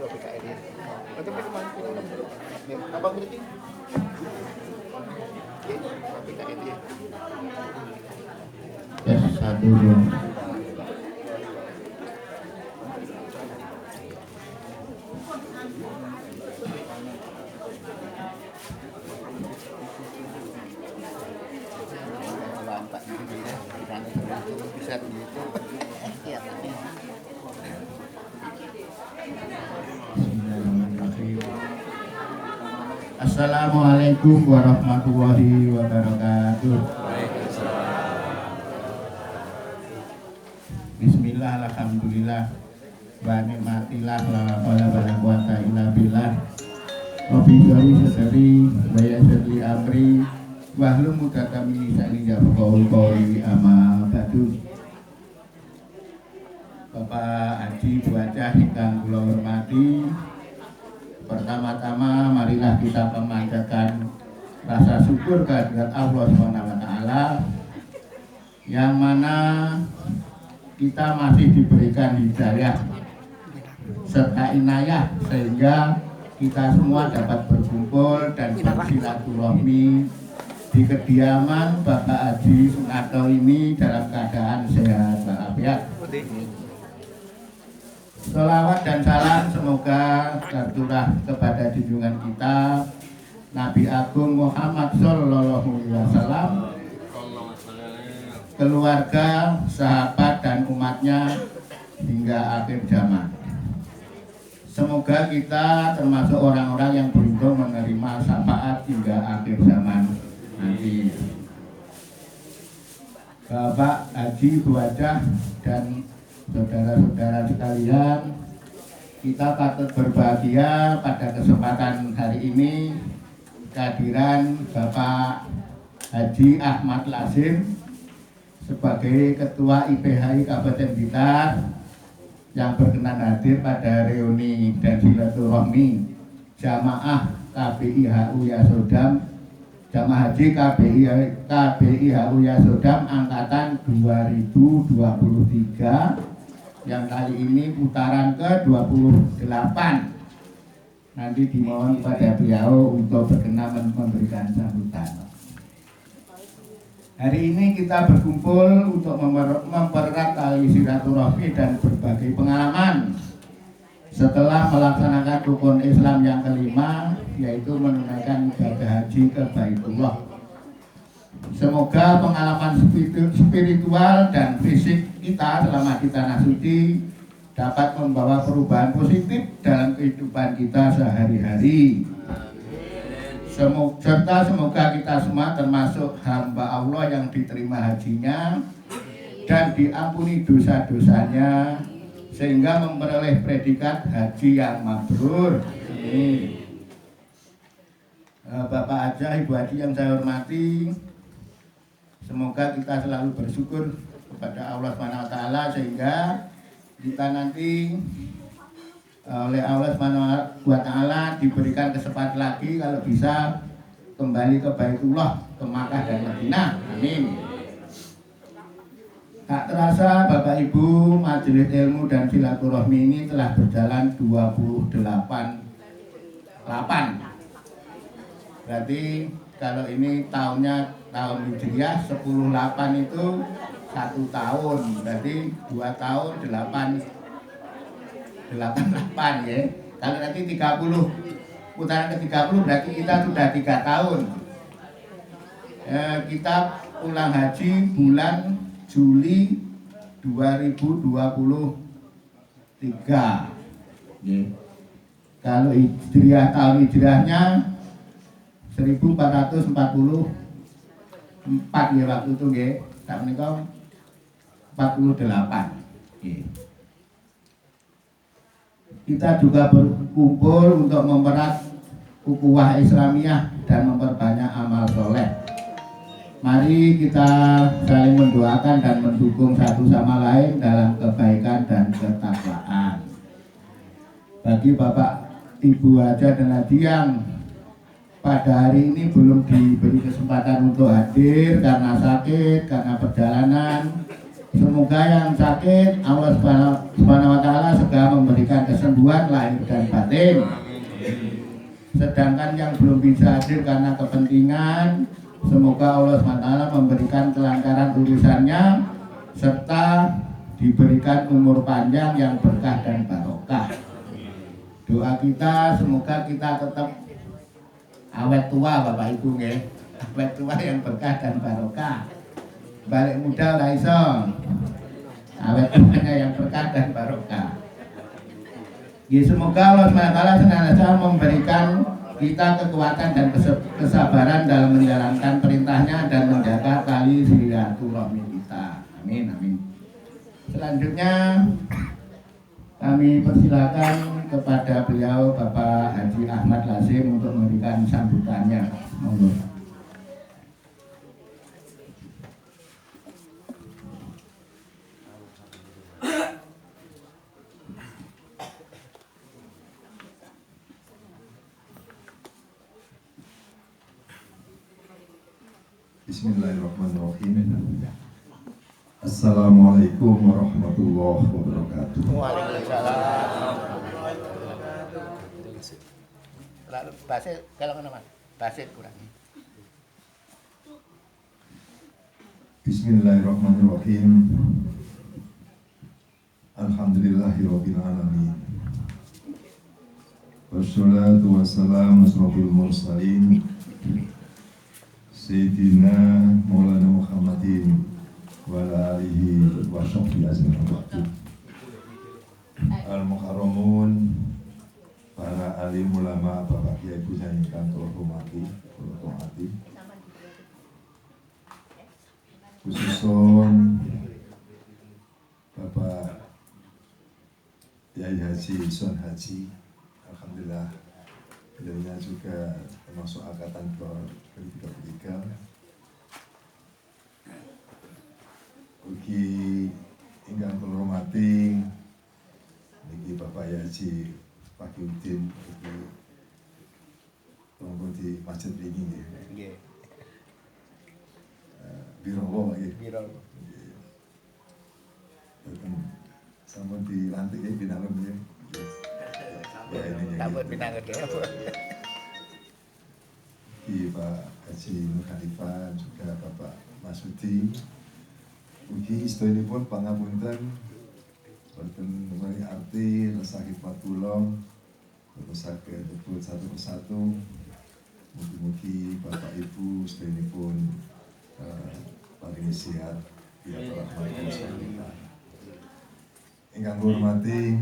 PKRI. Macam mana kemarin kita apa berarti? PKRI. Tes 1 2. Lambat gitu ya. Bisa gitu. Bismillahirrahmanirrahim. Assalamualaikum warahmatullahi wabarakatuh. Bismillah, alhamdulillah, wa ni'matillah, la haula wala quwata illa billah. Rabbi sholli sadri wa yassir li amri wahlul 'uqdatam min lisani yafqahu qawli, amma ba'du. Bapak Haji Buajah ingkang kula hormati, pertama-tama marilah kita memanjatkan rasa syukur kehadirat Allah SWT, yang mana kita masih diberikan hidayah serta inayah sehingga kita semua dapat berkumpul dan bersilaturahmi di kediaman Bapak Haji Sunarto ini dalam keadaan sehat walafiat. Sholawat dan salam semoga tercurah kepada junjungan kita Nabi Agung Muhammad Sallallahu Alaihi Wasallam, keluarga, sahabat dan umatnya hingga akhir zaman. Semoga kita termasuk orang-orang yang beruntung menerima syafaat hingga akhir zaman nanti. Bapak Haji Buajah dan saudara-saudara sekalian, kita patut berbahagia pada kesempatan hari ini kehadiran Bapak Haji Ahmad Lazim sebagai Ketua IPHI Kabupaten Blitar yang berkenan hadir pada reuni dan silaturahmi jamaah KBIHU Yasodam, jamaah haji KBIHU Yasodam angkatan 2023 yang kali ini putaran ke-28. Nanti dimohon kepada beliau untuk berkenan memberikan sambutan. Hari ini kita berkumpul untuk mempererat tali silaturahmi dan berbagai pengalaman setelah melaksanakan rukun Islam yang kelima, yaitu menunaikan ibadah haji ke Baitullah. Semoga pengalaman spiritual dan fisik kita selama di tanah suci dapat membawa perubahan positif dalam kehidupan kita sehari-hari. Serta semoga kita semua termasuk hamba Allah yang diterima hajinya dan diampuni dosa-dosanya sehingga memperoleh predikat haji yang mabrur. Bapak Haji, Ibu Haji yang saya hormati, semoga kita selalu bersyukur kepada Allah SWT sehingga kita nanti oleh Allah SWT diberikan kesempatan lagi kalau bisa kembali ke Baitullah, ke Makkah dan Madinah. Amin. Tak terasa Bapak Ibu, majelis ilmu dan silaturahmi ini telah berjalan 28. Berarti kalau ini tahunnya tahun Hijriah 10/8 itu 1 tahun, berarti 2 tahun 88 ya. Kalau nanti 30 putaran ke-30 berarti kita sudah 3 tahun. Kita pulang haji bulan Juli 2023 ya. Kalau Hijriah, tahun Hijriahnya 1444 ya waktu itu ya. Tak menikah 48 ya. Kita juga berkumpul untuk mempererat ukhuwah Islamiyah dan memperbanyak amal soleh. Mari kita saling mendoakan dan mendukung satu sama lain dalam kebaikan dan ketakwaan. Bagi Bapak, Ibu Haja dan Haji yang pada hari ini belum diberi kesempatan untuk hadir karena sakit, karena perjalanan, Semoga yang sakit Allah Subhanahu wa taala segera memberikan kesembuhan lahir dan batin. Sedangkan yang belum bisa hadir karena kepentingan, semoga Allah Subhanahu wa taala memberikan kelancaran urusannya serta diberikan umur panjang yang berkah dan barokah. Doa kita semoga kita tetap awet tua Bapak Ibu nggih. Awet tua yang berkah dan barokah. Balik muda ora iso. Awet tuanya yang berkah dan barokah. Ya, semoga Allah SWT senantiasa memberikan kita kekuatan dan kesabaran dalam menjalankan perintahnya dan menjaga tali silaturahmi kita. Amin, amin. Selanjutnya kami persilakan kepada beliau Bapak Haji Ahmad Lasim untuk memberikan sambutannya. Monggo. Bismillahirrahmanirrahim. Assalamualaikum warahmatullahi wabarakatuh. Waalaikumsalam. Lalu bahasa kalau kenapa? Bahasa kurang. Bismillahirrahmanirrahim. Alhamdulillahirabbil alamin. Wassalatu wassalamu asrofil mursalin. Sayyidina Maulana Muhammadin wa ala alihi wa sahbihi ajma'in. Al-Mukarramun, para alim ulama, Bapak Kiai Ibu yang ingkang kula hormati, kula taati. Khususon Bapak Yai Haji Son Haji, alhamdulillah beliaunya juga termasuk angkatan ke-33. Ugi ingkang kula hormati niki Bapak Haji Pakiudin ugi tonggo di masjid ini nggih. Biro nggih. Biro. Sampun dilantik nggih binalem nggih. Ya ini Sampun pinangan nggih. Pak Haji Nur Khalifah juga Bapak Masudi. Ugi sedaya pangapunten wonten menawi arti rasa khidmat kula kula saged nyebut satu persatu. Mugi-mugi Bapak Ibu sedaya paling sehat ya rahmatan salihah. Ingkang kula hormati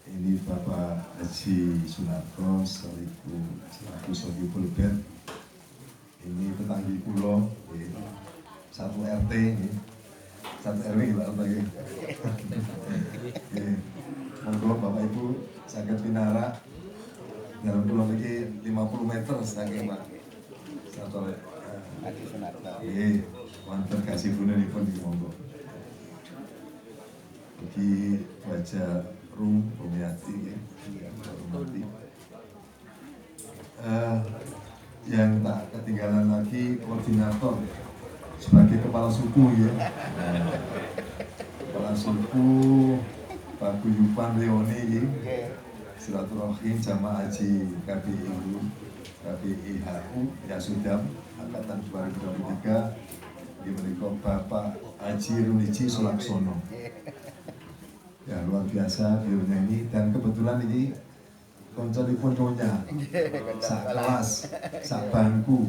ini Bapak Haji Sunarto selaku Sohibul Bed. Ini tetanggi kula satu RT satu RW Pak Lagi. Monggo Bapak Ibu saged pinarak dalam kula iki 50 meter saking Pak satu Haji Sunarto. wonten kasih punipun monggo. Iki baca Rum Bumiati yang tak ketinggalan lagi koordinator sebagai kepala suku ya. Kepala suku Pak Guyupan Leoni ya. Silaturahim jamaah haji KBI HU ya sudah angkatan 2023 di menikah Bapak Haji Runici Sulaksono. Ya luar biasa beliaunya ini dan kebetulan ini konconipun nyonya sak kelas, sak bangku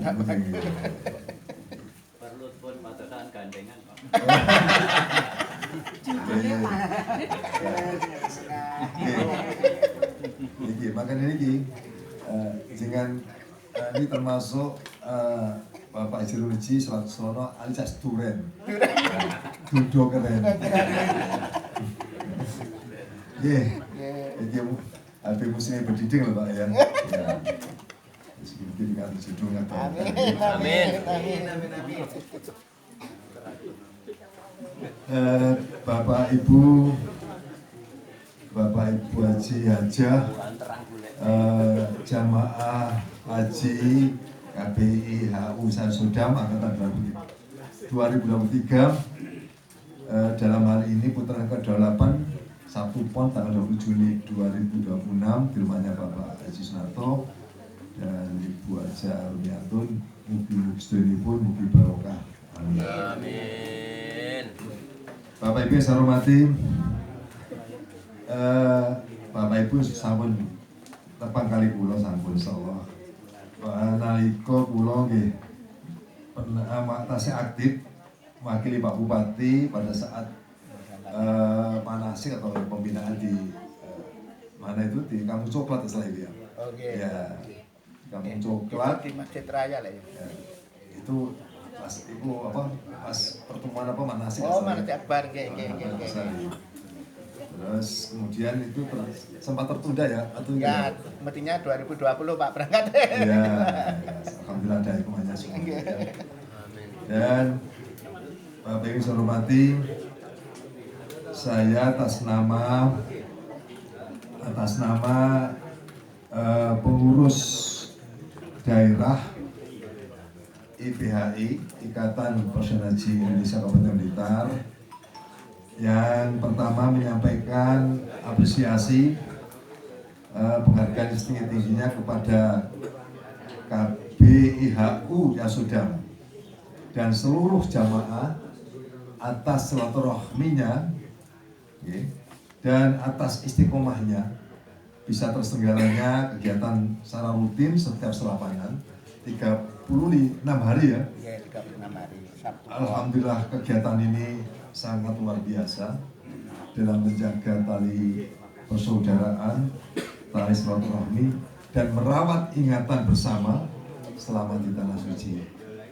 perlu pun patokan gandengan Pak. Iki makanya ini dengan ini termasuk Bapak Haji Runici Sulaksono alias Duren. Dudo keren. Iki habis musim berdidik loh Pak ya. Mungkin kan judulnya Pak. Amin. Bapak Ibu Haji Hajah, jamaah haji KBI HU Sasudam angkatan 2023 dalam hari ini putaran ke-8 Sabtu Pon tanggal 20 Juni 2026 di rumahnya Bapak Haji Sunarto dan Ibu Aja Rumiatun. Mugi-mugi sedaya mugi barokah. Amin. Bapak Ibu yang saya hormati, Bapak Ibu sampun tepang kali kula sampun insyaallah. Nalika kula nggih tasih aktif mewakili Pak Bupati pada saat manasik atau pembinaan di mana itu di Kampung Coklat setelah itu ya. Oke. Ya, Kampung Coklat Di Masjid Raya lah ya. ya, itu pas ibu apa pas pertemuan apa manasik. Oh, setelah mana itu. Akbar nggih. Terus kemudian itu sempat tertunda ya atau Ya, mestinya 2020 Pak berangkat. ya, alhamdulillah ada hikmahnya semua. Dan Bapak Ibu saya hormati, saya atas nama pengurus daerah IPHI Ikatan Profesional Haji Indonesia Kabupaten Blitar yang pertama menyampaikan apresiasi penghargaan setinggi-tingginya kepada KBIHU Yasudam dan seluruh jamaah atas silaturahminya dan atas istiqomahnya bisa terselenggaranya kegiatan secara rutin setiap selapangan 36 hari ya. Iya, 36 hari Sabtu. Alhamdulillah kegiatan ini sangat luar biasa dalam menjaga tali persaudaraan, tali silaturahmi dan merawat ingatan bersama selama di tanah suci.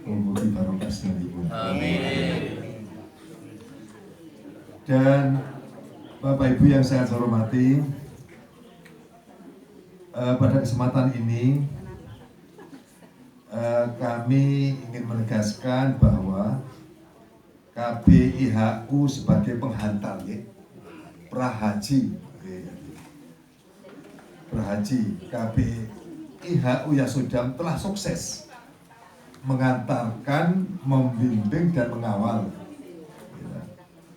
Mugi barokah sedaya. Amin. Dan Bapak Ibu yang saya hormati, pada kesempatan ini kami ingin menegaskan bahwa KBIHU sebagai penghantar prahaji KBIHU Yasudam telah sukses mengantarkan, membimbing dan mengawal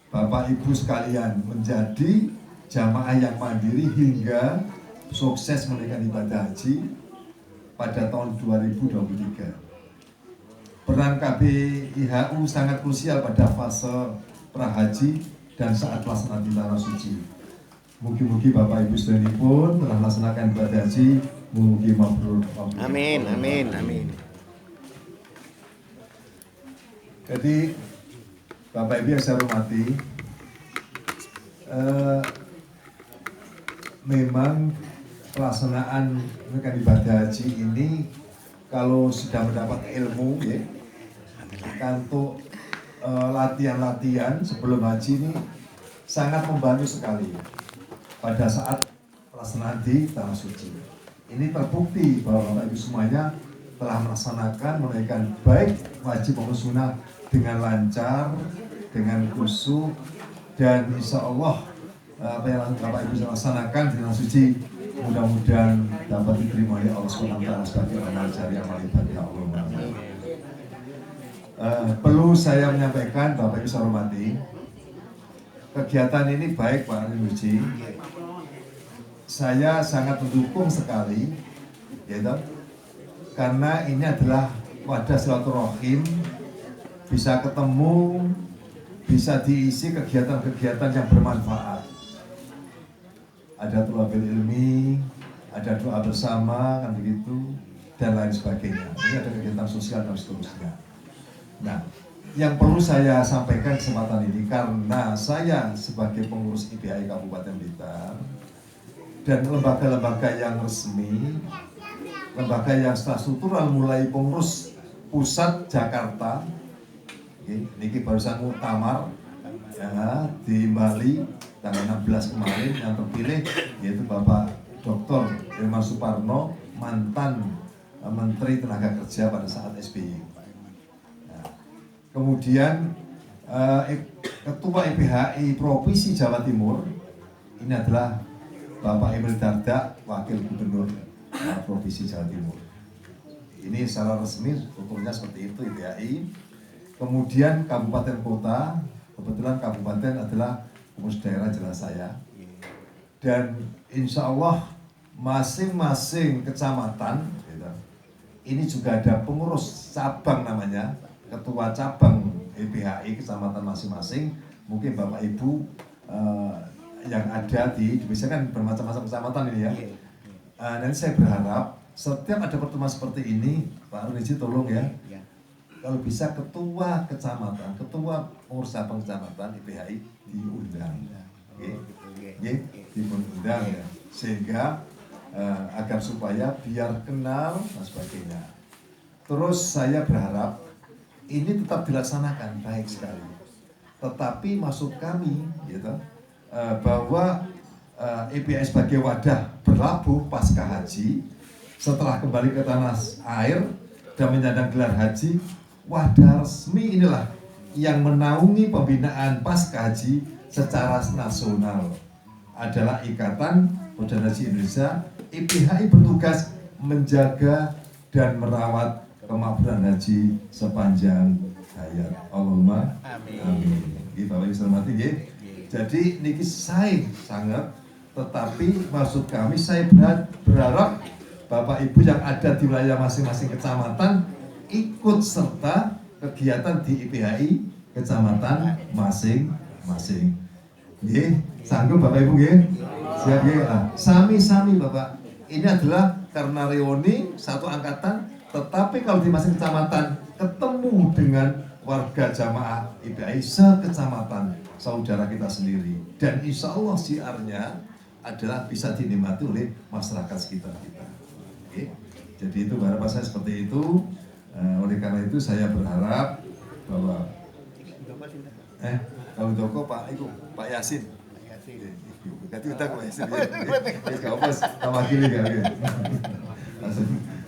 Bapak Ibu sekalian menjadi jamaah yang mandiri hingga sukses menunaikan ibadah haji pada tahun 2023. Peran KBIHU sangat krusial pada fase prahaji dan saat pelaksanaan di tanah suci. Mugi-mugi Bapak Ibu sedaya pun telah melaksanakan ibadah haji, mugi mabrur. Amin. Jadi Bapak Ibu yang saya hormati, memang pelaksanaan menunaikan ibadah haji ini kalau sudah mendapat ilmu ya, untuk latihan-latihan sebelum haji ini sangat membantu sekali pada saat pelaksanaan di tanah suci. Ini terbukti bahwa Bapak Ibu semuanya telah melaksanakan menunaikan baik wajib maupun sunnah dengan lancar, dengan khusyuk, dan insya Allah apa yang Bapak Ibu laksanakan di tanah suci mudah-mudahan dapat diterima oleh Allah SWT sebagai amal jariah amal ibadah Allah. Perlu saya menyampaikan Bapak Ibu saya hormati, kegiatan ini baik Pak Rinuji, saya sangat mendukung sekali, ya, karena ini adalah wadah silaturahim, bisa ketemu, bisa diisi kegiatan-kegiatan yang bermanfaat. Ada thalathul ilmi, ada doa bersama, kan begitu, dan lain sebagainya. Ini ada kegiatan sosial dan seterusnya. Nah, yang perlu saya sampaikan kesempatan ini karena saya sebagai pengurus IPHI Kabupaten Blitar dan lembaga-lembaga yang resmi, lembaga yang secara struktural mulai pengurus pusat Jakarta, ini barusan muktamar ya, di Bali tanggal 16 kemarin yang terpilih yaitu Bapak Dr. Irman Suparno, mantan Menteri Tenaga Kerja pada saat SBY. Nah, kemudian Ketua IPHI Provinsi Jawa Timur ini adalah Bapak Emil Dardak, Wakil Gubernur Provinsi Jawa Timur. Ini secara resmi strukturnya seperti itu IPHI. Kemudian kabupaten kota Kebetulan kabupaten adalah pengurus daerah jelas saya. Dan insya Allah masing-masing kecamatan gitu, ini juga ada pengurus cabang namanya, ketua cabang IPHI kecamatan masing-masing. Mungkin Bapak Ibu yang ada di Indonesia kan bermacam-macam kecamatan ini ya. Dan saya berharap setiap ada pertemuan seperti ini, Pak Runiji tolong ya, kalau bisa ketua kecamatan, ketua pengurus cabang kecamatan IPHI diundang, diundang ya, sehingga agar supaya biar kenal dan sebagainya. Terus saya berharap ini tetap dilaksanakan baik sekali. Tetapi maksud kami, gitu, bahwa IPHI sebagai wadah berlabuh pasca haji, setelah kembali ke tanah air dan menyandang gelar haji, wadah resmi inilah yang menaungi pembinaan pasca haji secara nasional adalah Ikatan Badan Haji Indonesia. IPHI bertugas menjaga dan merawat kemakburan haji sepanjang hayat. Allahumma amin. Bapak Ibu hormati nggih. Jadi niki saya sangat, tetapi maksud kami saya berharap Bapak Ibu yang ada di wilayah masing-masing kecamatan ikut serta kegiatan di IPHI kecamatan masing-masing. Nggih, sanggup Bapak Ibu nggih? Siap nggih? Sami-sami Bapak. Ini adalah karena reuni satu angkatan, tetapi kalau di masing kecamatan ketemu dengan warga jamaah IPHI sekecamatan saudara kita sendiri, dan insya Allah siarnya adalah bisa dinikmati oleh masyarakat sekitar kita. Oke? Jadi itu harapan saya seperti itu. Oleh karena itu saya berharap bahwa kalau Joko Pak Yasin. Ganti utang Pak Yasin. Kau pas sama gini kan?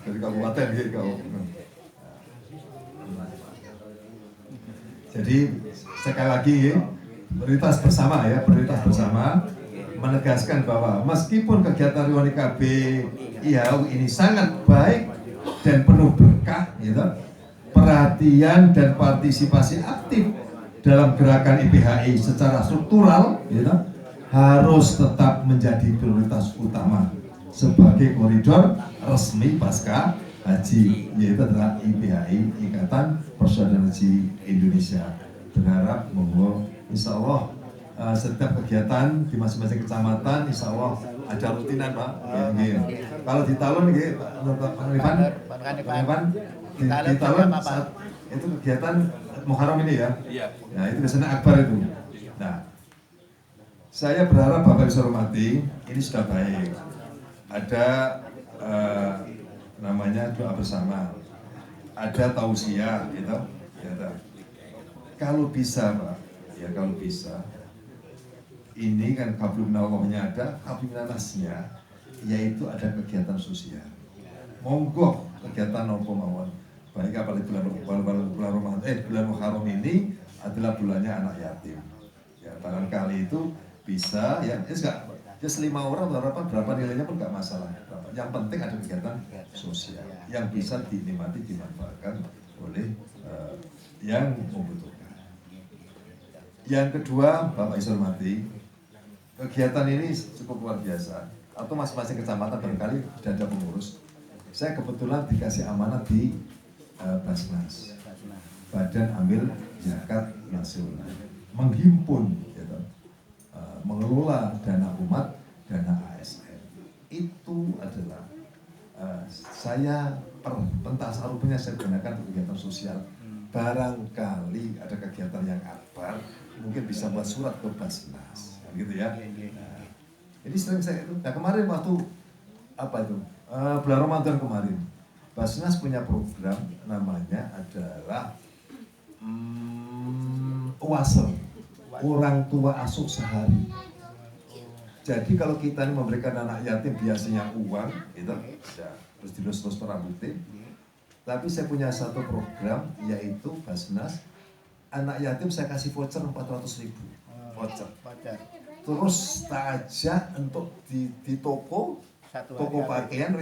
Dari kabupaten gitu. Jadi sekali lagi prioritas bersama menegaskan bahwa meskipun kegiatan reuni KB IHU ini sangat baik dan penuh berkah, gitu, perhatian dan partisipasi aktif dalam gerakan IPHI secara struktural, gitu, harus tetap menjadi prioritas utama sebagai koridor resmi pasca haji, yaitu adalah IPHI Ikatan Persaudaraan Haji Indonesia. Berharap bahwa insya Allah setiap kegiatan di masing-masing kecamatan insya Allah ada rutinan Pak. Kalau di Talun Pak Rifan, di Talun saat itu kegiatan Muharram ini ya. Nah itu biasanya akbar itu. Nah saya berharap Bapak Ibu hormati, ini sudah baik. Ada namanya doa bersama, ada tausiah gitu. Ya, kalau bisa Pak, ya kalau bisa, ini kan kabul minallahnya ada, kabul minannasnya, yaitu ada kegiatan sosial. Monggo kegiatan nopo mawon. Baik apalagi bulan Muharram ini adalah bulannya anak yatim. Ya barangkali itu bisa ya, ya 5 orang berapa nilainya pun nggak masalah. Yang penting ada kegiatan sosial yang bisa dinikmati, dimanfaatkan oleh yang membutuhkan. Yang kedua, Bapak Ibu hormati, kegiatan ini cukup luar biasa. Atau masing-masing kecamatan barangkali sudah ada pengurus. Saya kebetulan dikasih amanat di Basnas, Badan Amil Zakat Nasional, menghimpun, gitu, mengelola dana umat, dana ASN. Itu adalah saya pentasarufnya saya gunakan untuk kegiatan sosial. Barangkali ada kegiatan yang akbar, mungkin bisa buat surat ke Basnas, gitu ya. Nah, jadi sering saya itu. Nah kemarin waktu apa itu bulan Ramadan kemarin, Basnas punya program namanya adalah UASEL, orang tua asuh sehari. Jadi kalau kita ini memberikan anak yatim biasanya uang, itu ya, terus dilus-lus rambutnya. Tapi saya punya satu program yaitu Basnas, anak yatim saya kasih voucher 400.000 voucher. Terus tak ajak untuk di toko pakaian.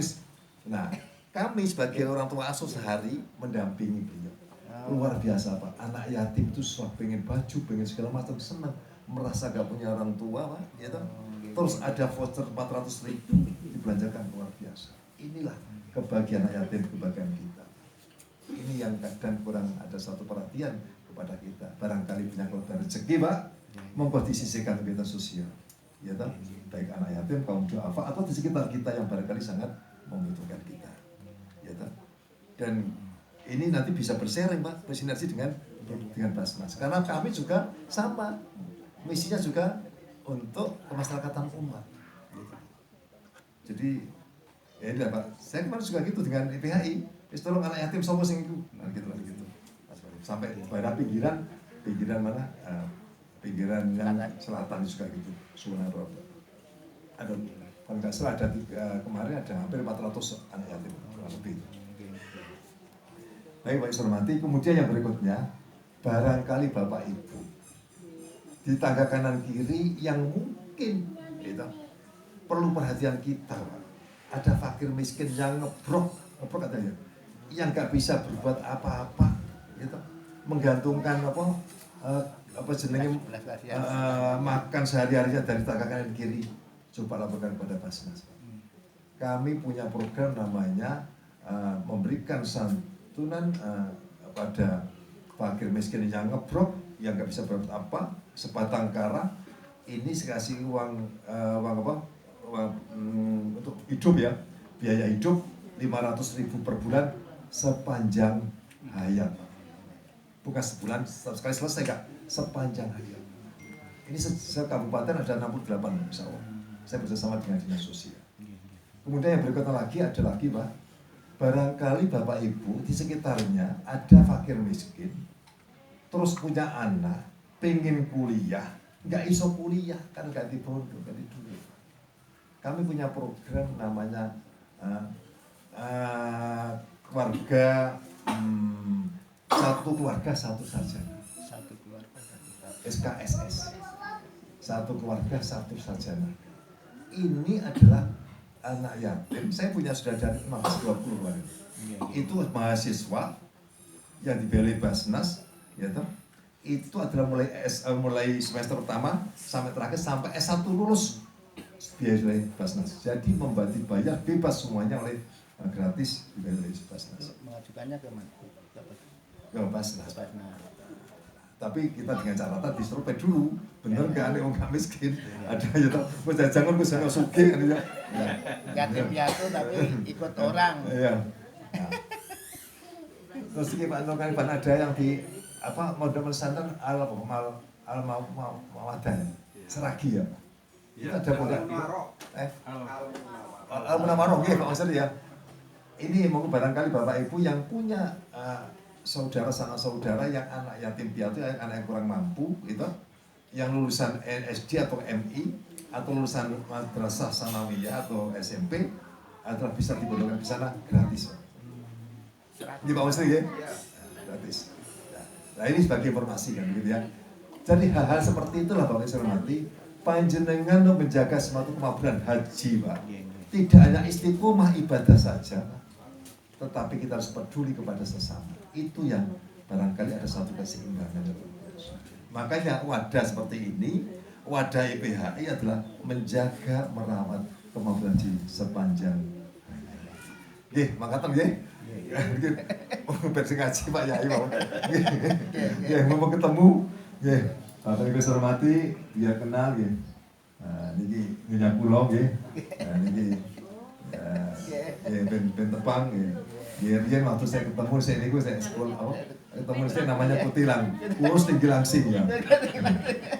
Nah kami sebagai orang tua asuh sehari mendampingi beliau. Luar biasa Pak, anak yatim itu sudah pengen baju, pengen segala macam, senang, merasa gak punya orang tua Pak, ya toh. Terus ada voucher 400.000 dibelanjakan, luar biasa. Inilah kebahagiaan anak yatim, kebahagiaan kita. Ini yang kadang kurang ada satu perhatian kepada kita. Barangkali punya kelebihan rezeki Pak, monggo disisihkan kegiatan sosial, ya toh. Baik anak yatim, kaum duafa atau di sekitar kita yang barangkali sangat membutuhkan kita, ya toh. Dan ini nanti bisa bersharing Pak, bersinergi dengan Basnas. Karena kami juga sama, misinya juga untuk kemasyarakatan umat. Jadi, ya ini Pak, saya kemarin juga gitu dengan IPHI, tolong anak yatim sopo sing iku, nah gitu. Sampai daerah pinggiran mana, pinggiran yang selatan juga gitu, Sumeneb. Ada, kalau nggak salah ada kemarin ada hampir 400 anak yatim, lebih. Baik Pak Hormati, kemudian yang berikutnya, barangkali Bapak Ibu di tangga kanan kiri yang mungkin gitu, perlu perhatian kita Pak. Ada fakir miskin yang ngebrok katanya, yang nggak bisa berbuat apa-apa, gitu, menggantungkan apa jenenge makan sehari-harinya dari tangga kanan kiri. Coba laporkan kepada Basnas. Kami punya program namanya memberikan santunan pada fakir miskin yang ngebrok, yang nggak bisa berbuat apa, sebatang kara. Ini kasih uang untuk hidup ya, biaya hidup 500.000 per bulan sepanjang hayat. Bukan sebulan sekali selesai Kak, sepanjang hayat. Ini sekabupaten ada 68 insya Allah. Saya bersama dengan dinas sosial. Kemudian yang berikutnya lagi ada lagi Pak, barangkali Bapak Ibu di sekitarnya ada fakir miskin, terus punya anak, pengen kuliah, nggak iso kuliah, kan nggak dibodoh, nggak duit. Kami punya program namanya keluarga satu keluarga satu sarjana. SKSS. Satu keluarga satu sarjana. Ini adalah anak yatim. Saya punya sudah dari 15-20 orang. Itu mahasiswa yang dibeli Basnas, ya toh. Itu adalah mulai semester pertama sampai terakhir sampai S1 lulus biaya oleh Basnas. Jadi membantu bayar bebas semuanya oleh gratis dibayar oleh Basnas. Mengajukannya ke mana? Ke Basnas. Tapi kita dengan catatan disurvei dulu, bener nggak ada orang miskin, ada ya toh, jangan misalnya suge kan ya. Yatim piatu tapi ikut orang. Iya. Nah. Terus ini Pak Nur kan ada yang di model pesantren Mawadah, Seragi ya. Itu ada program. Al-Munawwarah, ya Pak Master ya. Ini mungkin barangkali Bapak Ibu yang punya saudara sama saudara yang anak yatim piatu, anak yang kurang mampu, gitu, yang lulusan SD atau MI atau lulusan madrasah sanawiyah atau SMP, atau bisa dibodohkan ke sana gratis. Ini Pak Master ya, gratis. Nah ini sebagai informasi kan, gitu ya. Jadi hal-hal seperti itulah Bapak Ibu hormati, panjenengan menjaga suatu kemaburan haji Pak. Tidak hanya istiqomah ibadah saja, tetapi kita harus peduli kepada sesama. Itu yang barangkali ada satu keseimbangan. Makanya wadah seperti ini, wadah IPHI adalah menjaga, merawat kemaburan haji sepanjang. Nggih, mangkatan nggih. Versi ngaji Pak Yai mau. Nggih, mau ketemu. Nggih. Bapak Ibu hormati, biar kenal nggih. Nah, niki nyonya kula nggih. Nah, niki ben tepang nggih. Rian waktu saya ketemu saya niku saya sekolah ketemu saya namanya Kutilang. Kurus tinggi langsing ya.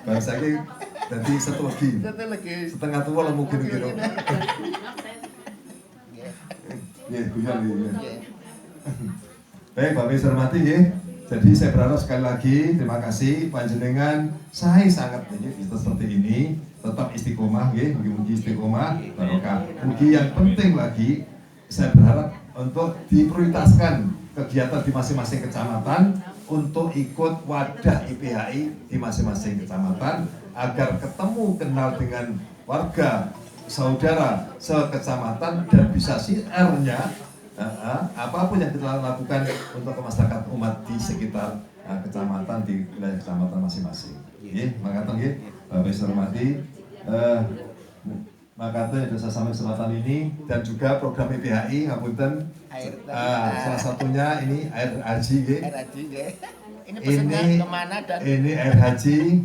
Bang saiki dadi setulegi. Setengah tua lah mungkin gitu. Nggih, guyon nggih. Baik, Bapak Ibu hormati nggih. Jadi saya berharap sekali lagi terima kasih panjenengan, saya sangat ini seperti ini tetap istiqomah nggih, mugi-mugi istiqomah barokah. Mugi yang penting lagi saya berharap untuk diprioritaskan kegiatan di masing-masing kecamatan untuk ikut wadah IPHI di masing-masing kecamatan agar ketemu kenal dengan warga saudara sekecamatan dan bisa siarnya apapun yang kita lakukan untuk masyarakat umat di sekitar kecamatan, di wilayah kecamatan masing-masing. Nggih, makaten nggih, Bapak Ibu hormati, makaten yang saya sampaikan kesempatan ini dan juga program IPHI ngapunten, salah satunya ini air haji nggih. Air haji nggih. Ini pesannya kemana dan? Ini air haji,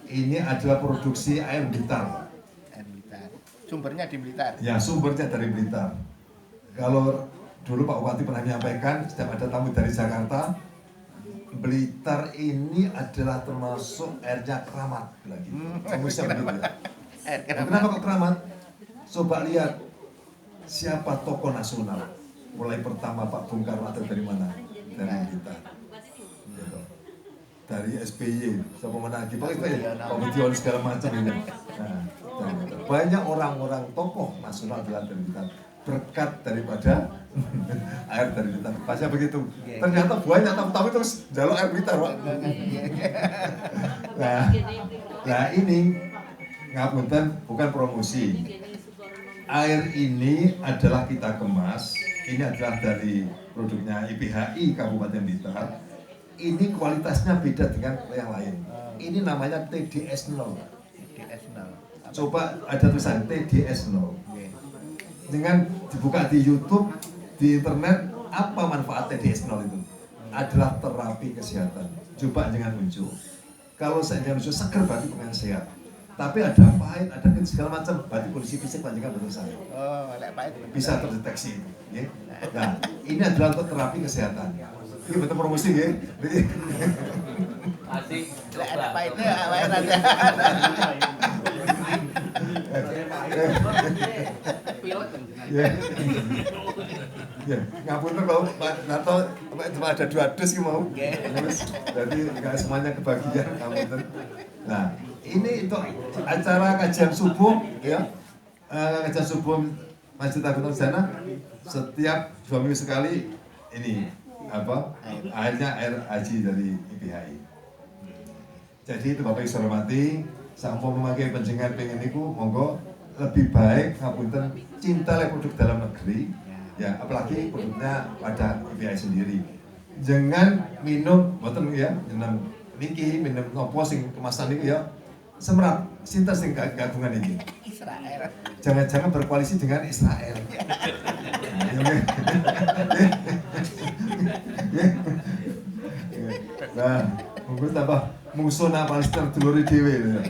ini adalah produksi air Blitar. Air Blitar. Sumbernya di Blitar. Ya, sumbernya dari Blitar. Kalau dulu Pak Bupati pernah menyampaikan, setiap ada tamu dari Jakarta, Blitar ini adalah termasuk airnya keramat lagi. Bagusnya begitu ya. Kenapa kok keramat? Coba lihat siapa tokoh nasional. Mulai pertama Pak Bung Karno atau dari mana? Dari Blitar. Gitu. Dari SBY, siapa mana lagi? Pak Budiono segala macam ini. Nah, banyak orang-orang tokoh nasional adalah dari Blitar. Berkat daripada air dari Blitar. Pasnya begitu. Ternyata banyak tamu-tamu terus jalur air Blitar, Pak. Nah ini ngapunten bukan promosi. Air ini adalah kita kemas. Ini adalah dari produknya IPHI Kabupaten Blitar. Ini kualitasnya beda dengan yang lain. Ini namanya TDS 0. TDS 0. Coba ada tulisan TDS 0. Dengan dibuka di YouTube, di internet, apa manfaat TDS 0 itu? Adalah terapi kesehatan. Coba jangan muncul. Kalau saya jangan muncul, seger berarti pengen sehat. Tapi ada pahit, ada segala macam, berarti kondisi fisik panjangan betul saya. Oh, pahit. Bisa terdeteksi. Ya? Nah, ini adalah untuk terapi kesehatan. Ini betul promosi ya. Asik. Ada pahitnya, pahit aja. Ya, ngapunten kalau Nato cuma ada 2 dus ki mau. Jadi nggak semuanya kebagian ngapunten. Nah, ini itu acara kajian subuh ya. Kajian subuh Masjid Agung sana setiap 2 minggu sekali ini apa? Air haji dari IPHI. Jadi itu Bapak Ibu hormati, sampun memakai panjenengan pengen niku monggo lebih baik ngapunten cinta produk dalam negeri ya, apalagi produknya pada IPHI sendiri. Jangan minum boten ya, minum niki, minum nopo sing kemasan niki ya. Semerap, sinten sing gabungan ini. Israel. Jangan-jangan berkoalisi dengan Israel. Nah, monggo tambah musuh nang Palestina dulure dhewe.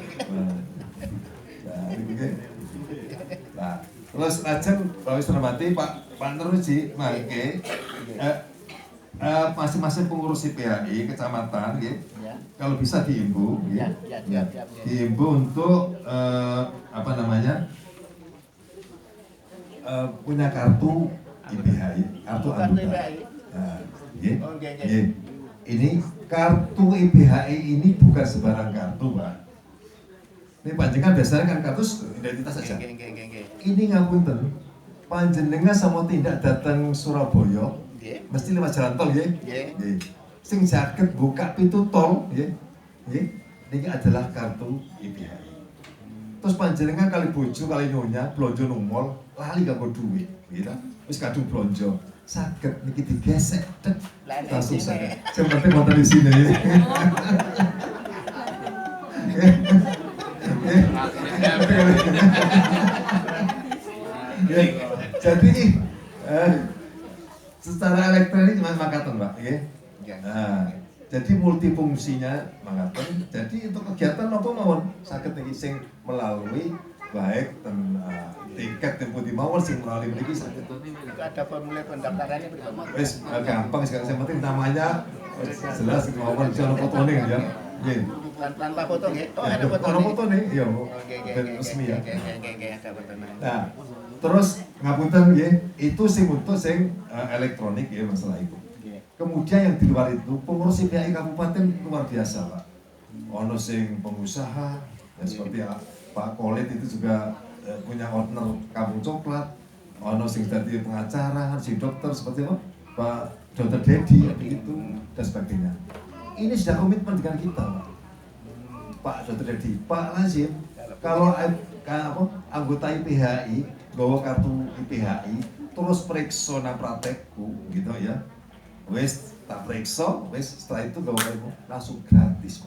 Nah, terus lajeng kalau wis hormati Pak Neruji mangke masing-masing pengurus IPHI kecamatan nggih. Kalau bisa diimbau, diimbau untuk apa namanya punya kartu IPHI, kartu anggota. Ini kartu IPHI ini bukan sembarang kartu, Pak. Ini panjenengan biasanya kan kartu identitas saja. Ini ngapunten, panjenengan sama tidak datang Surabaya, mesti lewat jalan tol, ya. Sing saged buka pintu tol, ini adalah kartu IPHI. Terus panjenengan kali bojo kali nyonya blonjo nang mall lali gak duit, gitu. Wis kadung blonjo, saged niki digesek, langsung saya. Sing penting wonten di sini. Jadi secara elektronik cuma makaten, Pak, Nah, jadi multifungsinya makaten. Jadi untuk kegiatan apa mawon saged niki sing melalui baik tiket tempo di mawon sing melalui mriki saged. Ada formulir pendaftarannya bersama. Wis gampang sih, yang penting namanya jelas mawon bisa ono fotone ya. Nggih. Tanpa foto nggih. Oh, ada foto. Ono fotone, iya. Ben resmi ya. Ada fotonya. Nah, terus ngapunten nggih, itu sing untuk sing elektronik ya masalah itu. Kemudian yang di luar itu pengurus IPHI Kabupaten luar biasa, Pak. Ono sing pengusaha, ya seperti Pak Kolit itu juga punya owner Kampung Coklat. Ono sing jadi pengacara, sing dokter seperti apa? Pak Dr. Dedi begitu dan sebagainya. Ini sudah komitmen dengan kita, Pak Dr. Dedi, Pak Lazim. Kalau anggota IPHI nggawa kartu IPHI terus periksa nang praktekku gitu ya. Wis tak periksa, wis setelah itu gawe langsung gratis.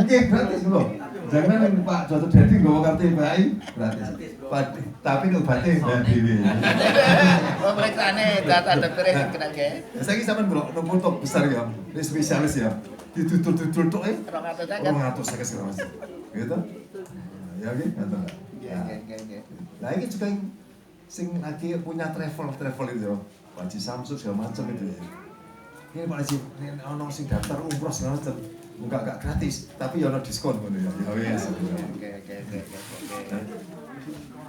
Oke, gratis loh. Jangan yang Pak Joto Dedi gawe kartu IPHI gratis. Tapi obatnya bayar dhewe. Oh, periksane data dokter sing kena ge. Saiki sampean bro, nomor top besar ya. Ini spesialis ya. Ditutur-tutur tok 200 segala macam. Gitu. Ya oke, ngaten. Nggih. Nah, ini juga yang sing lagi punya travel itu ya. Pak Haji Samsud segala macam itu ya. Ini Pak Haji, ini ono sing daftar umroh segala macam. Enggak gratis, tapi ya ono diskon ngono ya. Ya wis. Oke.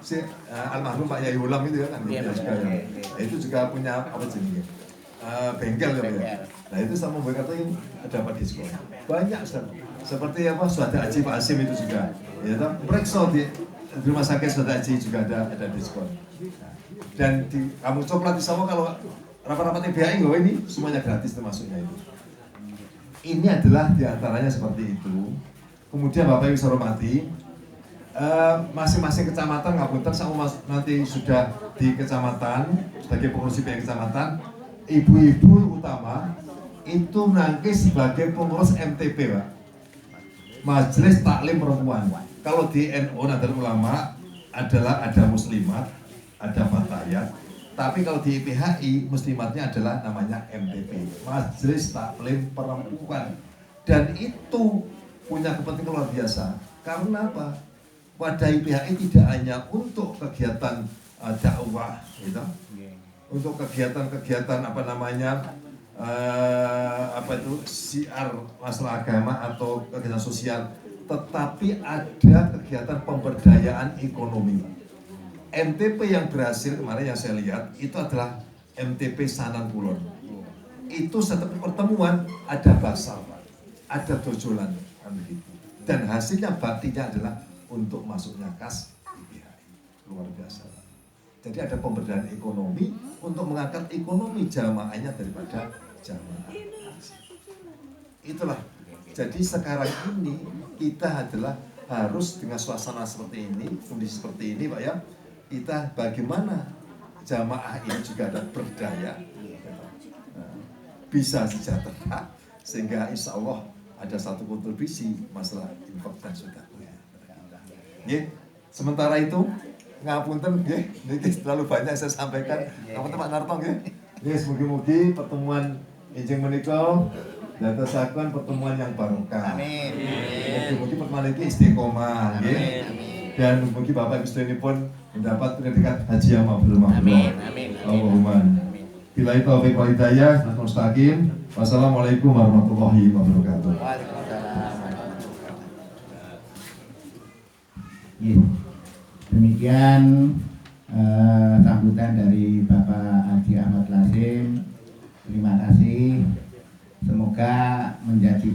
Si almarhum Pak Yai Ulam itu ya kan Iya, juga ya. Nah, itu juga punya apa jenenge? Bengkel ya. Nah, itu sama Mbak kata ini dapat diskon. Banyak seperti apa Suhada Haji Pak Hasim itu juga. Ya toh, periksa di rumah sakit Suhada Haji juga ada diskon. Dan di kamu coklat di Sawah kalau rapat-rapat IPHI nggak ini semuanya gratis termasuknya itu. Ini adalah diantaranya seperti itu. Kemudian Bapak Ibu saya hormati, masing-masing kecamatan ngapunten sama nanti sudah di kecamatan sebagai pengurus IPHI kecamatan, ibu-ibu utama itu nanti sebagai pengurus MTP, Pak. Majelis Taklim Perempuan. Kalau di NU Nahdlatul Ulama adalah ada muslimat, ada fatayat. Tapi kalau di IPHI muslimatnya adalah namanya MTP, Majelis Taklim Perempuan. Dan itu punya kepentingan luar biasa. Karena apa? Pada IPHI tidak hanya untuk kegiatan dakwah, gitu. Untuk kegiatan apa namanya siar masalah agama atau kegiatan sosial, tetapi ada kegiatan pemberdayaan ekonomi. MTP yang berhasil kemarin yang saya lihat itu adalah MTP Sanan Kulon. Itu setiap pertemuan ada basar, ada dojolan, kan begitu. Dan hasilnya baktinya adalah untuk masuknya kas IPHI. Luar biasa. Jadi ada pemberdayaan ekonomi untuk mengangkat ekonomi jamaahnya daripada jamaah. Itulah. Jadi sekarang ini kita adalah harus dengan suasana seperti ini, kondisi seperti ini Pak ya, kita bagaimana jamaah ini juga ada berdaya, bisa sejahtera, sehingga insya Allah ada satu kontribusi masalah infak dan sedekah. Sementara itu ngapunten niki terlalu banyak saya sampaikan. Ngapunten Pak Nartong mugi-mugi pertemuan enjing menika dadosaken pertemuan yang barokah. Amin. Mugi-mugi pertemuan iki istiqomah nggih. Dan mugi Bapak Ibu sedherekipun mendapat predikat haji yang mabrur. Amin. Allahumma. Bila itu taufiq wal hidayah, mustaqim. Wassalamualaikum warahmatullahi wabarakatuh. Waalaikumsalam. Demikian sambutan dari Bapak Haji Ahmad Lazim. Terima kasih. Semoga menjadi